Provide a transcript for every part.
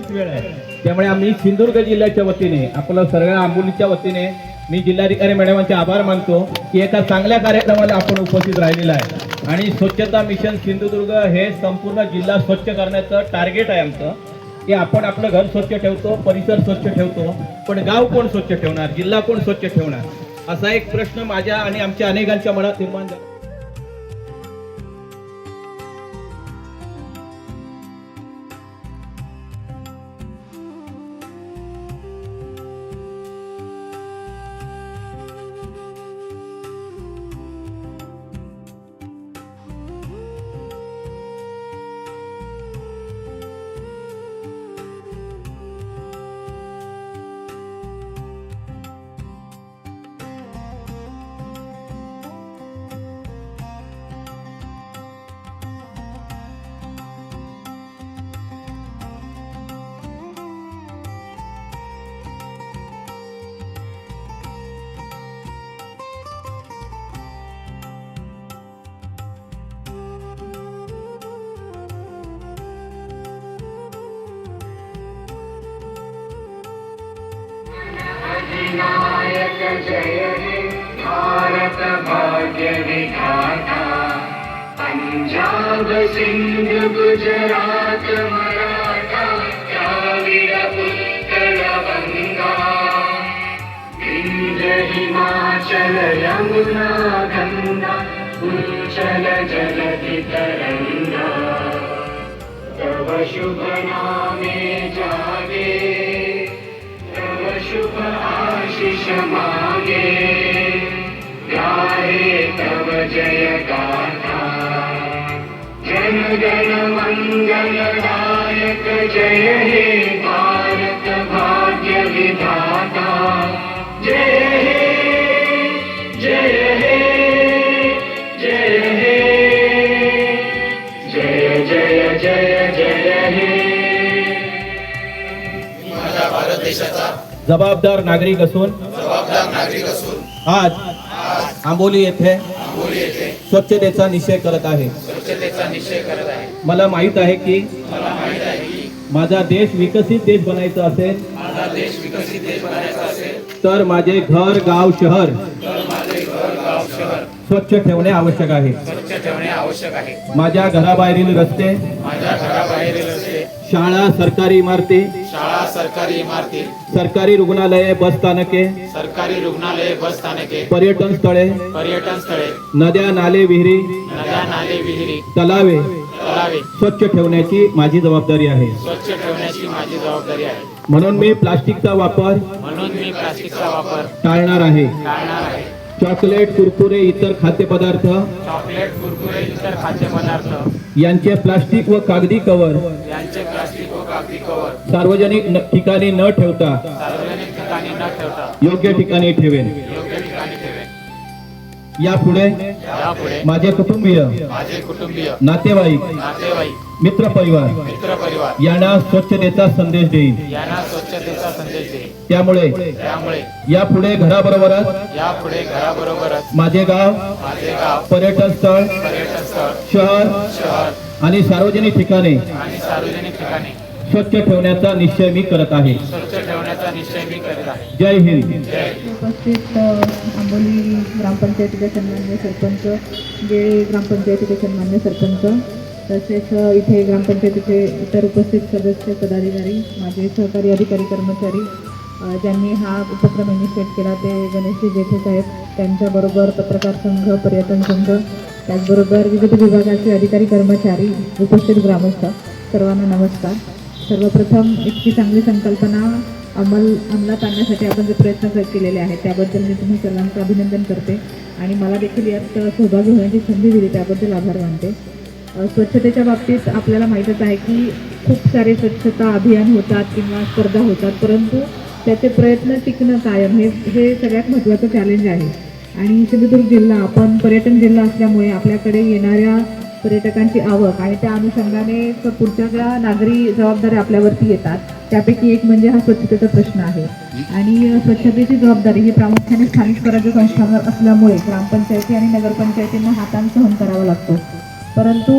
कमीच वेळ आहे, त्यामुळे आम्ही सिंधुदुर्ग जिल्ह्याच्या वतीने आपलं सगळ्या आंबोलीच्या वतीने मी जिल्हाधिकारी मॅडमांचे आभार मानतो की एका चांगल्या कार्यक्रमाला आपण उपस्थित राहिलेला आहे। आणि स्वच्छता मिशन सिंधुदुर्ग हे संपूर्ण जिल्हा स्वच्छ करण्याचं टार्गेट आहे आमचं, की आपण आपलं घर स्वच्छ ठेवतो, परिसर स्वच्छ ठेवतो, पण गाव कोण स्वच्छ ठेवणार, जिल्हा कोण स्वच्छ ठेवणार, असा एक प्रश्न माझ्या आणि आमच्या अनेकांच्या मनात निर्माण झाला। नायक जय हे भारत भाग्य विधाता, पंजाब सिंध गुजरात मराठा द्राविड उत्कल गंगा, विंध्य हिमाचल यमुना गंगा उच्चल जलधि तरंगा, तव शुभ नामे जागे शुभ आशीष मांगे, गाए तव जय गाथा, जन गण मंगल दायक जय हे भारत भाग्य विधाता, जय हे जय हे जय हे जय जय जय जय हे। माझ्या भारत देशाचा जबाबदार नागरिक असून आज आंबोली येथे स्वच्छतेचा निश्चय करत आहे। मला माहित आहे की माझा देश विकसित देश बनायचा असेल तर माझे घर गाव शहर स्वच्छ ठेवणे आवश्यक आहे। माझ्या घराबाहेरील रस्ते, शाळा, सरकारी इमारती, सरकारी रुग्णालये, बस स्थानके, पर्यटन स्थळे, नद्या, नाले, विहिरी, तलावे स्वच्छ ठेवण्याची माझी जबाबदारी आहे। म्हणून मी प्लास्टिकचा वापर टाळणार आहे। चॉकलेट, कुरकुरे, इतर खाद्यपदार्थ यांचे प्लास्टिक व कागदी कवर सार्वजनिक ठिकाणी न ठेवता योग्य ठिकाणी ठेवेन। यापुढे माझे कुटुंबीय, नातेवाईक, मित्र परिवार यांना स्वच्छतेचा संदेश देईन। त्यामुळे यापुढे घराबरोबरच माझे गाव, पर्यटन स्थळ, शहर आणि सार्वजनिक ठिकाणे स्वच्छ ठेवण्याचा निश्चय मी करत आहे। जय हिंद। उपस्थित आंबोली ग्रामपंचायतीचे सन्मान्य सरपंच, गेळे ग्रामपंचायतीचे सन्मान्य सरपंच, तसेच इथे ग्रामपंचायतीचे इतर उपस्थित सदस्य, पदाधिकारी, माझे सहकारी अधिकारी, कर्मचारी, ज्यांनी हा उपक्रम इनिशिएट केला ते गणेशजी जेठे साहेब, त्यांच्याबरोबर पत्रकार संघ, पर्यटन संघ, त्याचबरोबर विविध विभागाचे अधिकारी, कर्मचारी, उपस्थित ग्रामस्थ, सर्वांना नमस्कार। सर्वप्रथम इतकी चांगली संकल्पना अंमलात आणण्यासाठी आपण जे प्रयत्न केलेले आहेत त्याबद्दल मी तुम्ही सर्वांचं अभिनंदन करते आणि मला देखील यात सहभागी होण्याची संधी दिली त्याबद्दल आभार मानते। स्वच्छतेच्या बाबतीत आपल्याला माहीतच आहे की खूप सारे स्वच्छता अभियान होतात किंवा स्पर्धा होतात, परंतु त्याचे प्रयत्न टिकणं कायम हे सगळ्यात महत्त्वाचं चॅलेंज आहे। आणि सिंधुदुर्ग जिल्हा आपण पर्यटन जिल्हा असल्यामुळे आपल्याकडे येणाऱ्या पर्यटकांची आवक आणि त्या अनुषंगाने पुढच्या ज्या नागरी जबाबदाऱ्या आपल्यावरती येतात त्यापैकी एक म्हणजे हा स्वच्छतेचा प्रश्न आहे। आणि स्वच्छतेची जबाबदारी ही प्रामुख्याने स्थानिक स्वराज्य संस्थांवर असल्यामुळे ग्रामपंचायती आणि नगरपंचायतींना हाताने सहन करावा लागतो, परंतु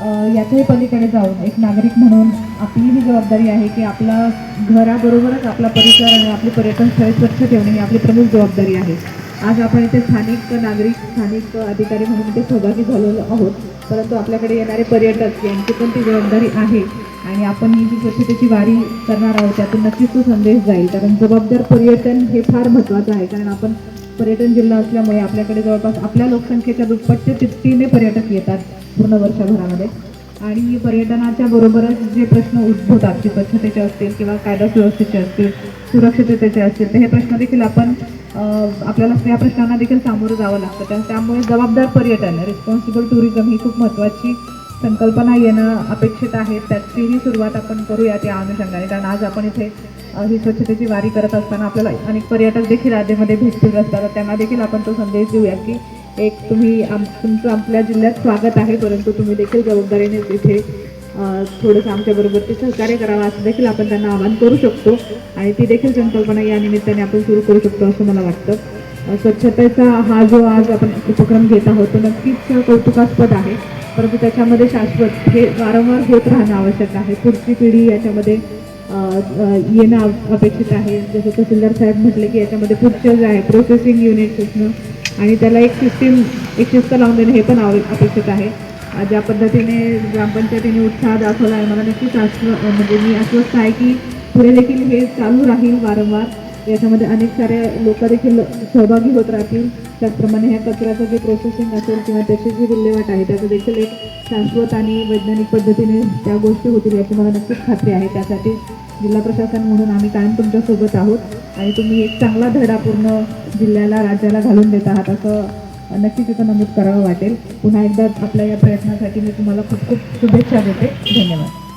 याच्याही पलीकडे जाऊन एक नागरिक म्हणून आपली ही जबाबदारी आहे की आपला घराबरोबरच आपला परिसर आणि आपली पर्यटन स्थळे स्वच्छ ठेवणे ही आपली प्रमुख जबाबदारी आहे. आज आपण इथे स्थानिक नागरिक स्थानिक अधिकारी म्हणून इथे सहभागी झालेलो आहोत, परंतु आपल्याकडे येणारे पर्यटक यांची पण ती जबाबदारी आहे आणि आपण ही जी स्वच्छतेची वारी करणार आहोत त्यातून नक्कीच तो संदेश जाईल. कारण जबाबदार पर्यटन हे फार महत्त्वाचं आहे, कारण आपण पर्यटन जिल्हा असल्यामुळे आपल्याकडे जवळपास आपल्या लोकसंख्येच्या दुप्पट ते तिप्पटीने पर्यटक येतात पूर्ण वर्षभरामध्ये. आणि पर्यटनाच्या बरोबरच जे प्रश्न उद्भवतात ते स्वच्छतेचे असतील किंवा कायदा सुव्यवस्थेचे असतील, सुरक्षिततेचे असतील, तर हे प्रश्न देखील आपल्याला या प्रश्नांना देखील सामोरं जावं लागतं. त्यामुळे जबाबदार पर्यटन रिस्पॉन्सिबल टुरिझम ही खूप महत्त्वाची संकल्पना येणं अपेक्षित आहे. त्याचीही सुरुवात आपण करूया त्या अनुषंगाने, कारण आज आपण इथे ही स्वच्छतेची वारी करत असताना आपल्याला अनेक पर्यटक देखील राज्यामध्ये भेटतील असतात, त्यांना देखील आपण तो संदेश देऊया की एक तुमचं आपल्या जिल्ह्यात स्वागत आहे, परंतु तुम्ही देखील जबाबदारीने तिथे थोडंसं आमच्याबरोबर ते सहकार्य करावं असं देखील आपण त्यांना आवाहन करू शकतो आणि ती देखील संकल्पना या निमित्ताने आपण सुरू करू शकतो असं मला वाटतं. स्वच्छतेचा हा जो आज आपण उपक्रम घेत आहोत तो नक्कीच कौतुकास्पद आहे, परंतु त्याच्यामध्ये शाश्वत हे वारंवार होत राहणं आवश्यक आहे. पुढची पिढी याच्यामध्ये येणं अपेक्षित आहे. जसं तहसीलदार साहेब म्हटले की याच्यामध्ये पुढचं जे आहे प्रोसेसिंग युनिट असणं आणि त्याला एक शिस्त लावून देणं हे पण अपेक्षित आहे. ज्या पद्धतीने ग्रामपंचायतीने उत्साह दाखवला आहे मला नक्कीच म्हणजे मी आश्वस्त आहे की पुढे देखील हे चालू राहील वारंवार. याच्यामध्ये अनेक सारे लोक देखील सहभागी होत राहतील. त्याचप्रमाणे ह्या कचऱ्याचं जे प्रोसेसिंग असेल किंवा त्याची जी विल्हेवाट आहे त्याचं देखील एक शाश्वत आणि वैज्ञानिक पद्धतीने त्या गोष्टी होतील याची मला नक्कीच खात्री आहे. त्यासाठी जिल्हा प्रशासन म्हणून आम्ही कायम तुमच्यासोबत आहोत आणि तुम्ही एक चांगला धडा पूर्ण जिल्ह्याला राज्याला घालून देत आहात असं नक्कीच इथं नमूद करावं वाटेल. पुन्हा एकदा आपल्या या प्रयत्नासाठी मी तुम्हाला खूप खूप शुभेच्छा देते. धन्यवाद.